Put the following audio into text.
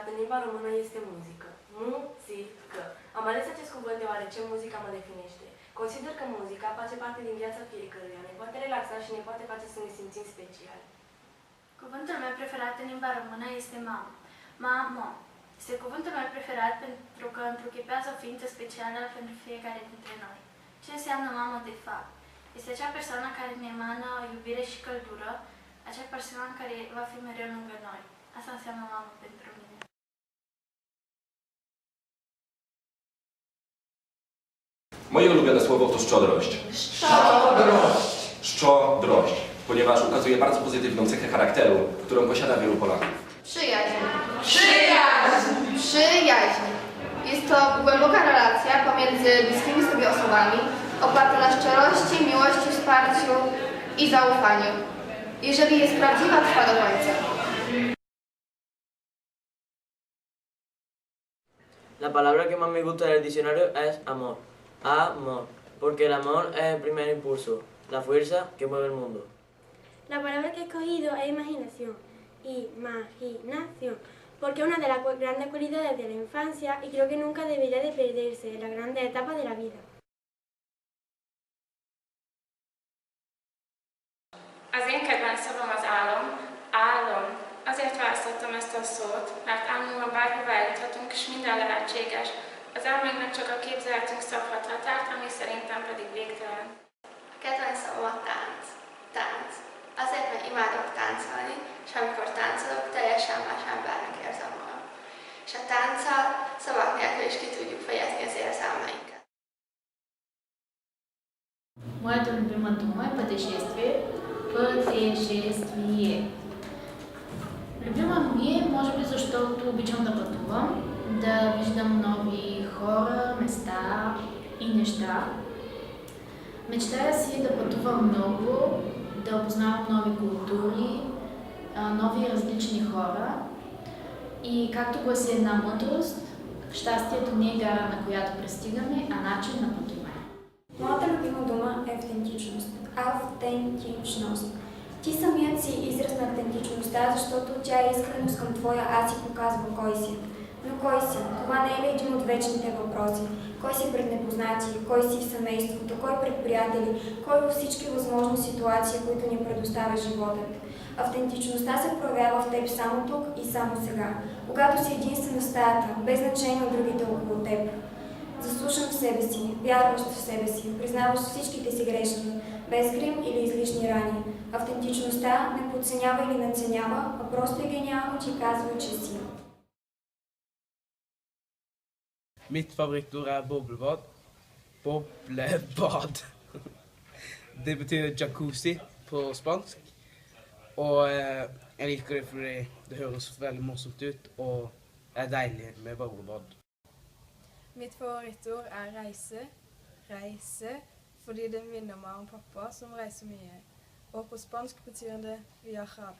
preferat în limba română este muzică. Muzică. Am ales acest cuvânt deoarece muzica mă definește. Consider că muzica face parte din viața fiecăruia, ne poate relaxa și ne poate face să ne simțim special. Cuvântul meu preferat în limba română este mamă. Mamă. Este cuvântul meu preferat pentru că întruchipează o ființă specială pentru fiecare dintre noi. Ce înseamnă mamă de fapt? Este acea persoană care ne emană iubire și căldură, acea persoană care va fi mereu lângă noi. Asta înseamnă mamă pentru mine. Moje ulubione słowo to szczodrość. Szczodrość! Szczodrość, ponieważ ukazuje bardzo pozytywną cechę charakteru, którą posiada wielu Polaków. Przyjaźń. Przyjaźń! Przyjaźń. Jest to głęboka relacja pomiędzy bliskimi sobie osobami, oparta na szczerości, miłości, wsparciu i zaufaniu. Jeżeli jest prawdziwa, trwa do końca. La palabra que más me gusta del diccionario es amor. Amor, porque el amor es el primer impulso, la fuerza que mueve el mundo. La palabra que he escogido es imaginación. Imaginación, porque es una de las grandes cualidades de la infancia y creo que nunca debería de perderse en las grandes etapas de la vida. Az én kedvenc szavam az álom. Álom. Azért választottam ezt a szót, mert álmunkban bárhova eljuthatunk, és minden lehetséges. Az álmainknak csak a képzeletünk szabhat határt, ami szerintem pedig végtelen. Kedvenc szavam a tánc. Tánc. Azért, mert imádok táncolni, és amikor táncolok, teljesen más embernek érzem magam. És a tánccal szavak nélkül is ki tudjuk fejezni az érzelmeinket. Моето любима дума е пътешествие. Пътешествие. Любима ми е, може би защото обичам да пътувам, да виждам нови хора, места и неща. Мечтая си да пътувам много, да опознавам нови култури, нови различни хора. И както гласи една мъдрост, щастието не е гара, на която пристигаме, а начин на пътуване. Моята любима дума е автентичност. Автентичност. Ти самият си израз на автентичността, защото тя е искреност към твоя аз и показва кой си. Но кой си? Това не е ли един от вечните въпроси? Кой си пред непознати? Кой си в семейството? Кой пред приятели? Кой във всички възможни ситуации, които ни предоставя животът? Автентичността се проявява в теб само тук и само сега. Когато си единствен в стаята, без значение от другите около теб. Заслушан в себе си, вярващ в себе си, признаваш всичките си грешки, без грим или излишни рани. Автентичността не подценява или надценява, а просто е гениално ти казва, че си. Mitt favorittord er boblebad. Boblebad. Det betyr jacuzzi på spansk. Og jeg liker det fordi det høres veldig morsomt ut og er deilig med boblebad. Mitt favorittord er reise. Reise, fordi det minner meg om pappa som reiser mye. Og på spansk betyr det viajar.